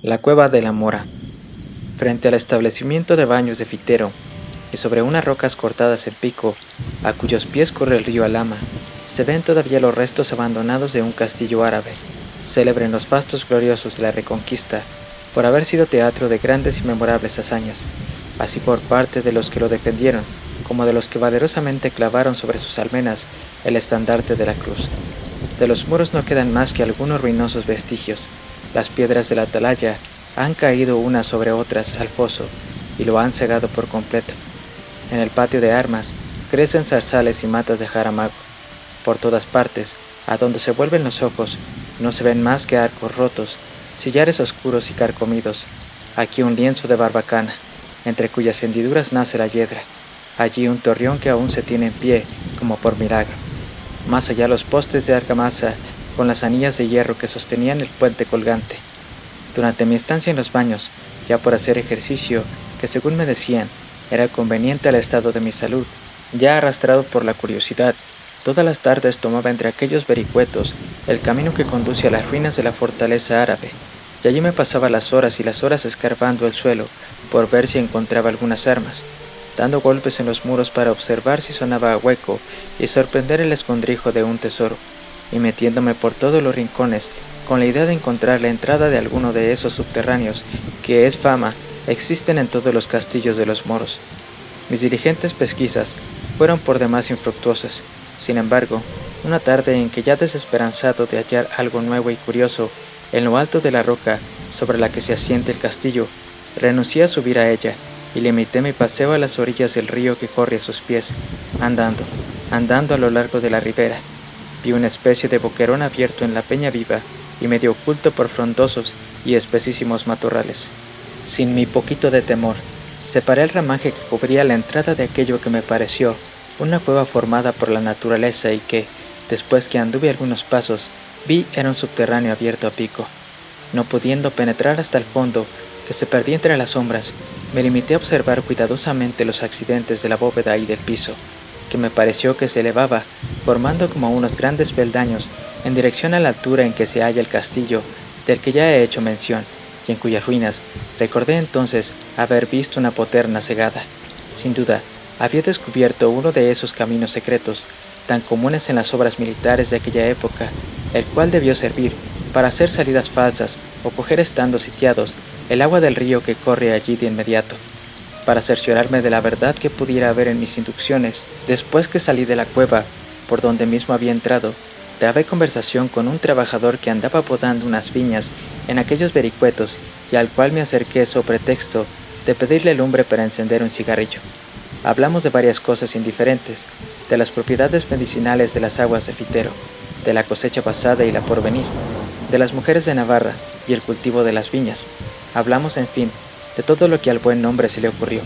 La cueva de la Mora. Frente al establecimiento de baños de Fitero, y sobre unas rocas cortadas en pico, a cuyos pies corre el río Alhama, se ven todavía los restos abandonados de un castillo árabe, célebre en los fastos gloriosos de la Reconquista, por haber sido teatro de grandes y memorables hazañas, así por parte de los que lo defendieron, como de los que valerosamente clavaron sobre sus almenas el estandarte de la cruz. De los muros no quedan más que algunos ruinosos vestigios. Las piedras de la atalaya han caído unas sobre otras al foso y lo han cegado por completo. En el patio de armas crecen zarzales y matas de jaramago. Por todas partes, a donde se vuelven los ojos, no se ven más que arcos rotos, sillares oscuros y carcomidos. Aquí un lienzo de barbacana, entre cuyas hendiduras nace la hiedra. Allí un torreón que aún se tiene en pie, como por milagro. Más allá los postes de argamasa con las anillas de hierro que sostenían el puente colgante. Durante mi estancia en los baños, ya por hacer ejercicio, que según me decían, era conveniente al estado de mi salud, ya arrastrado por la curiosidad, todas las tardes tomaba entre aquellos vericuetos el camino que conduce a las ruinas de la fortaleza árabe, y allí me pasaba las horas y las horas escarbando el suelo por ver si encontraba algunas armas, dando golpes en los muros para observar si sonaba a hueco y sorprender el escondrijo de un tesoro, y metiéndome por todos los rincones con la idea de encontrar la entrada de alguno de esos subterráneos que, es fama, existen en todos los castillos de los moros. Mis diligentes pesquisas fueron por demás infructuosas. Sin embargo, una tarde en que, ya desesperanzado de hallar algo nuevo y curioso en lo alto de la roca sobre la que se asienta el castillo, renuncié a subir a ella y limité mi paseo a las orillas del río que corre a sus pies, andando a lo largo de la ribera. Vi una especie de boquerón abierto en la peña viva y medio oculto por frondosos y espesísimos matorrales. Sin mi poquito de temor, separé el ramaje que cubría la entrada de aquello que me pareció una cueva formada por la naturaleza y que, después que anduve algunos pasos, vi era un subterráneo abierto a pico. No pudiendo penetrar hasta el fondo, que se perdía entre las sombras, me limité a observar cuidadosamente los accidentes de la bóveda y del piso, que me pareció que se elevaba, formando como unos grandes peldaños en dirección a la altura en que se halla el castillo del que ya he hecho mención, y en cuyas ruinas recordé entonces haber visto una poterna cegada. Sin duda, había descubierto uno de esos caminos secretos, tan comunes en las obras militares de aquella época, el cual debió servir para hacer salidas falsas o coger estando sitiados el agua del río que corre allí de inmediato. Para cerciorarme de la verdad que pudiera haber en mis inducciones, después que salí de la cueva, por donde mismo había entrado, trabé conversación con un trabajador que andaba podando unas viñas en aquellos vericuetos y al cual me acerqué sobre pretexto de pedirle lumbre para encender un cigarrillo. Hablamos de varias cosas indiferentes, de las propiedades medicinales de las aguas de Fitero, de la cosecha pasada y la porvenir, de las mujeres de Navarra y el cultivo de las viñas. Hablamos, en fin, de todo lo que al buen hombre se le ocurrió,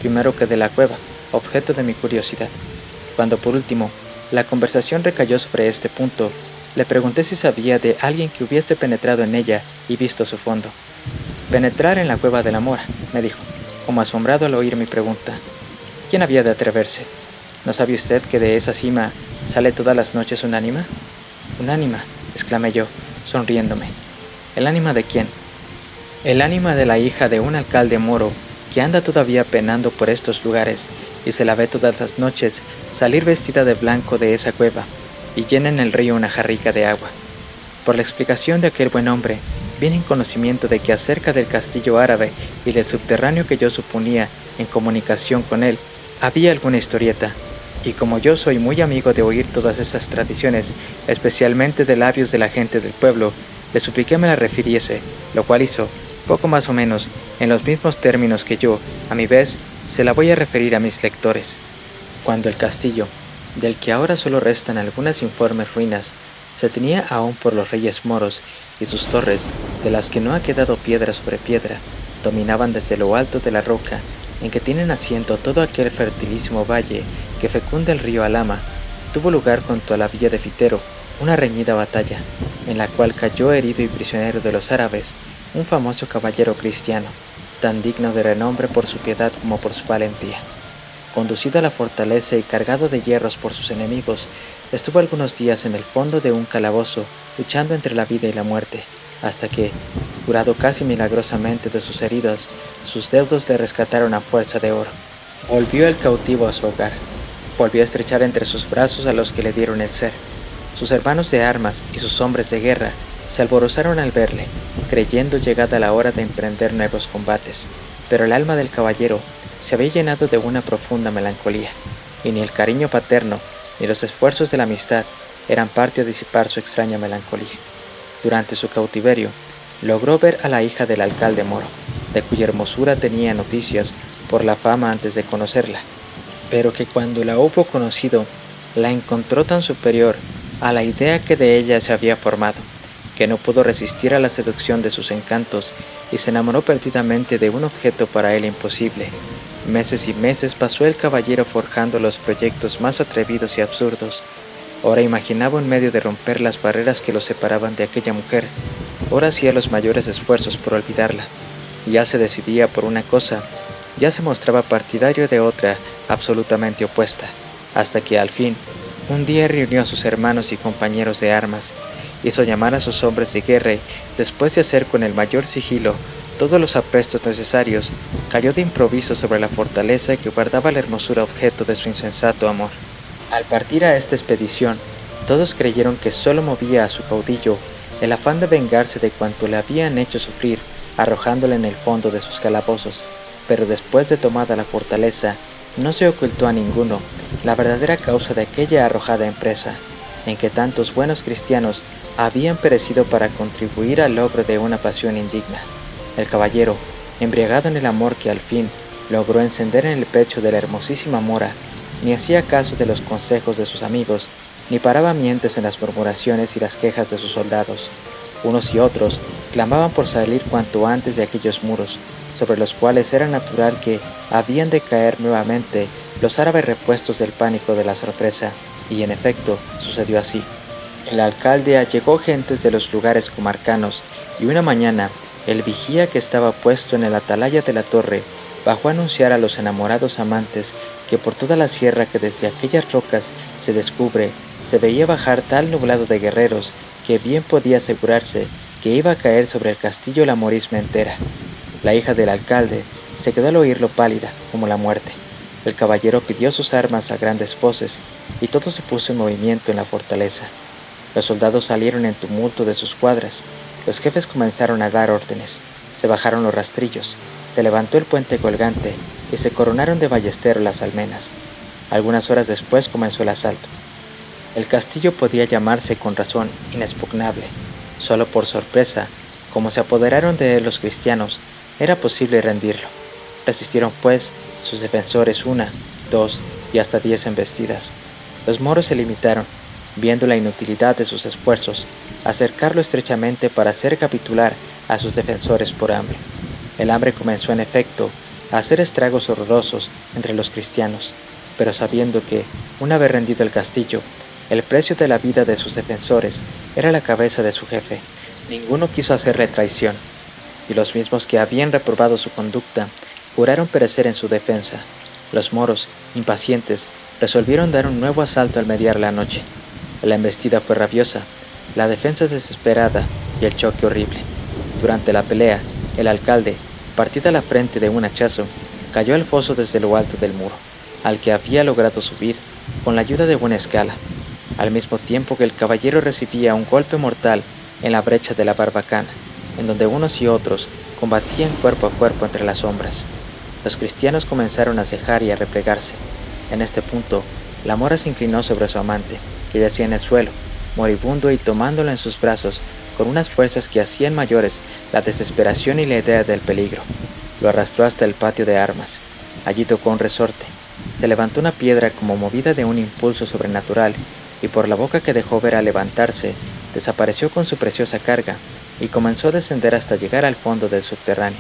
primero que de la cueva, objeto de mi curiosidad. Cuando por último la conversación recayó sobre este punto, le pregunté si sabía de alguien que hubiese penetrado en ella y visto su fondo. Penetrar en la cueva de la Mora, me dijo, como asombrado al oír mi pregunta. ¿Quién había de atreverse? ¿No sabe usted que de esa cima sale todas las noches un ánima? ¿Un ánima?, exclamé yo, sonriéndome. ¿El ánima de quién? El ánima de la hija de un alcalde moro que anda todavía penando por estos lugares y se la ve todas las noches salir vestida de blanco de esa cueva y llena en el río una jarrica de agua. Por la explicación de aquel buen hombre, vine en conocimiento de que acerca del castillo árabe y del subterráneo que yo suponía en comunicación con él, había alguna historieta, y como yo soy muy amigo de oír todas esas tradiciones, especialmente de labios de la gente del pueblo, le supliqué me la refiriese, lo cual hizo, poco más o menos, en los mismos términos que yo, a mi vez, se la voy a referir a mis lectores. Cuando el castillo, del que ahora solo restan algunas informes ruinas, se tenía aún por los reyes moros y sus torres, de las que no ha quedado piedra sobre piedra, dominaban desde lo alto de la roca en que tienen asiento todo aquel fertilísimo valle que fecunda el río Alhama, tuvo lugar junto a la villa de Fitero una reñida batalla, en la cual cayó herido y prisionero de los árabes un famoso caballero cristiano, tan digno de renombre por su piedad como por su valentía. Conducido a la fortaleza y cargado de hierros por sus enemigos, estuvo algunos días en el fondo de un calabozo, luchando entre la vida y la muerte. hasta que, curado casi milagrosamente de sus heridas, sus deudos le rescataron a fuerza de oro. Volvió el cautivo a su hogar. Volvió a estrechar entre sus brazos a los que le dieron el ser. Sus hermanos de armas y sus hombres de guerra se alborozaron al verle, creyendo llegada la hora de emprender nuevos combates, pero el alma del caballero se había llenado de una profunda melancolía, y ni el cariño paterno ni los esfuerzos de la amistad eran parte a disipar su extraña melancolía. Durante su cautiverio, logró ver a la hija del alcalde moro, de cuya hermosura tenía noticias por la fama antes de conocerla, pero que cuando la hubo conocido, la encontró tan superior a la idea que de ella se había formado, que no pudo resistir a la seducción de sus encantos y se enamoró perdidamente de un objeto para él imposible. Meses y meses pasó el caballero forjando los proyectos más atrevidos y absurdos. Ora imaginaba un medio de romper las barreras que lo separaban de aquella mujer, ora hacía los mayores esfuerzos por olvidarla. Ya se decidía por una cosa, ya se mostraba partidario de otra absolutamente opuesta, hasta que al fin, un día reunió a sus hermanos y compañeros de armas, hizo llamar a sus hombres de guerra y, después de hacer con el mayor sigilo todos los aprestos necesarios, cayó de improviso sobre la fortaleza que guardaba la hermosura objeto de su insensato amor. Al partir a esta expedición, todos creyeron que solo movía a su caudillo el afán de vengarse de cuanto le habían hecho sufrir, arrojándole en el fondo de sus calabozos, pero después de tomada la fortaleza, no se ocultó a ninguno la verdadera causa de aquella arrojada empresa, en que tantos buenos cristianos habían perecido para contribuir al logro de una pasión indigna. El caballero, embriagado en el amor que al fin logró encender en el pecho de la hermosísima mora, ni hacía caso de los consejos de sus amigos, ni paraba mientes en las murmuraciones y las quejas de sus soldados. Unos y otros clamaban por salir cuanto antes de aquellos muros, sobre los cuales era natural que habían de caer nuevamente los árabes repuestos del pánico de la sorpresa, y en efecto sucedió así. El alcalde allegó gentes de los lugares comarcanos, y una mañana el vigía que estaba puesto en el atalaya de la torre bajó a anunciar a los enamorados amantes que por toda la sierra que desde aquellas rocas se descubre se veía bajar tal nublado de guerreros que bien podía asegurarse que iba a caer sobre el castillo la morisma entera. La hija del alcalde se quedó al oírlo pálida como la muerte. El caballero pidió sus armas a grandes voces y todo se puso en movimiento en la fortaleza. Los soldados salieron en tumulto de sus cuadras, los jefes comenzaron a dar órdenes, se bajaron los rastrillos, se levantó el puente colgante y se coronaron de ballesteros las almenas. Algunas horas después comenzó el asalto. El castillo podía llamarse con razón inexpugnable. Solo por sorpresa, como se apoderaron de él los cristianos, era posible rendirlo. Resistieron pues sus defensores 1, 2 y hasta 10 embestidas. Los moros se limitaron, viendo la inutilidad de sus esfuerzos, a cercarlo estrechamente para hacer capitular a sus defensores por hambre. El hambre comenzó en efecto a hacer estragos horrorosos entre los cristianos, pero sabiendo que, una vez rendido el castillo, el precio de la vida de sus defensores era la cabeza de su jefe, ninguno quiso hacerle traición, y los mismos que habían reprobado su conducta juraron perecer en su defensa. Los moros, impacientes, resolvieron dar un nuevo asalto al mediar la noche. La embestida fue rabiosa, la defensa desesperada y el choque horrible. Durante la pelea, el alcalde, partida la frente de un hachazo, cayó al foso desde lo alto del muro, al que había logrado subir con la ayuda de buena escala, al mismo tiempo que el caballero recibía un golpe mortal en la brecha de la barbacana, en donde unos y otros combatían cuerpo a cuerpo entre las sombras. Los cristianos comenzaron a cejar y a replegarse. En este punto, la mora se inclinó sobre su amante, que yacía en el suelo, moribundo, y tomándolo en sus brazos con unas fuerzas que hacían mayores la desesperación y la idea del peligro, lo arrastró hasta el patio de armas. Allí tocó un resorte, se levantó una piedra como movida de un impulso sobrenatural, y por la boca que dejó ver al levantarse, desapareció con su preciosa carga, y comenzó a descender hasta llegar al fondo del subterráneo.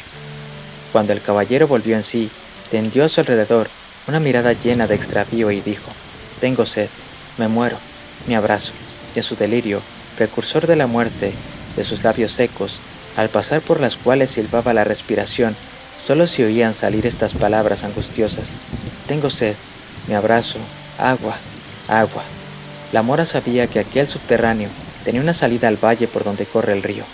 Cuando el caballero volvió en sí, tendió a su alrededor una mirada llena de extravío y dijo: «Tengo sed, me muero», me abrazo, y en su delirio, precursor de la muerte, de sus labios secos, al pasar por las cuales silbaba la respiración, solo se oían salir estas palabras angustiosas: «Tengo sed, me abrazo, agua, agua». La mora sabía que aquel subterráneo tenía una salida al valle por donde corre el río.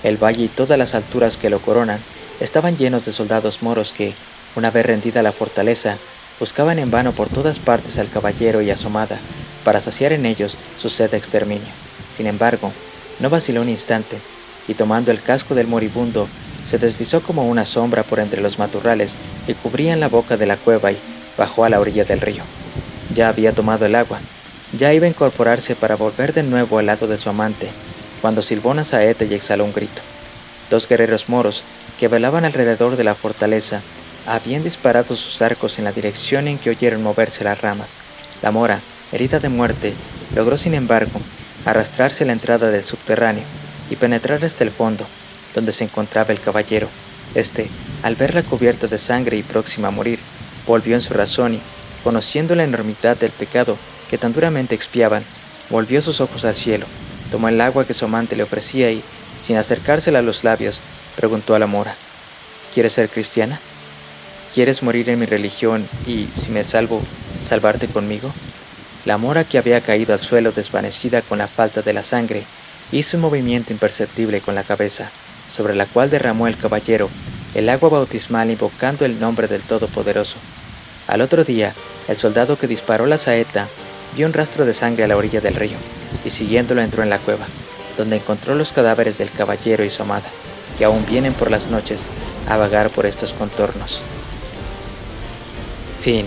El valle y todas las alturas que lo coronan estaban llenos de soldados moros que, una vez rendida la fortaleza, buscaban en vano por todas partes al caballero y a su amada, para saciar en ellos su sed de exterminio. Sin embargo, no vaciló un instante, y tomando el casco del moribundo, se deslizó como una sombra por entre los matorrales que cubrían la boca de la cueva y bajó a la orilla del río. Ya había tomado el agua, ya iba a incorporarse para volver de nuevo al lado de su amante, cuando silbó una saeta y exhaló un grito. Dos guerreros moros, que velaban alrededor de la fortaleza, habían disparado sus arcos en la dirección en que oyeron moverse las ramas. La mora, herida de muerte, logró sin embargo arrastrarse a la entrada del subterráneo y penetrar hasta el fondo, donde se encontraba el caballero. Este, al verla cubierta de sangre y próxima a morir, volvió en su razón y, conociendo la enormidad del pecado que tan duramente expiaban, volvió sus ojos al cielo, tomó el agua que su amante le ofrecía y, sin acercársela a los labios, preguntó a la mora: ¿Quieres ser cristiana? ¿Quieres morir en mi religión y, si me salvo, salvarte conmigo? La mora, que había caído al suelo desvanecida con la falta de la sangre, hizo un movimiento imperceptible con la cabeza, sobre la cual derramó el caballero el agua bautismal invocando el nombre del Todopoderoso. Al otro día, el soldado que disparó la saeta vio un rastro de sangre a la orilla del río, y siguiéndolo entró en la cueva, donde encontró los cadáveres del caballero y su amada, que aún vienen por las noches a vagar por estos contornos. Fin.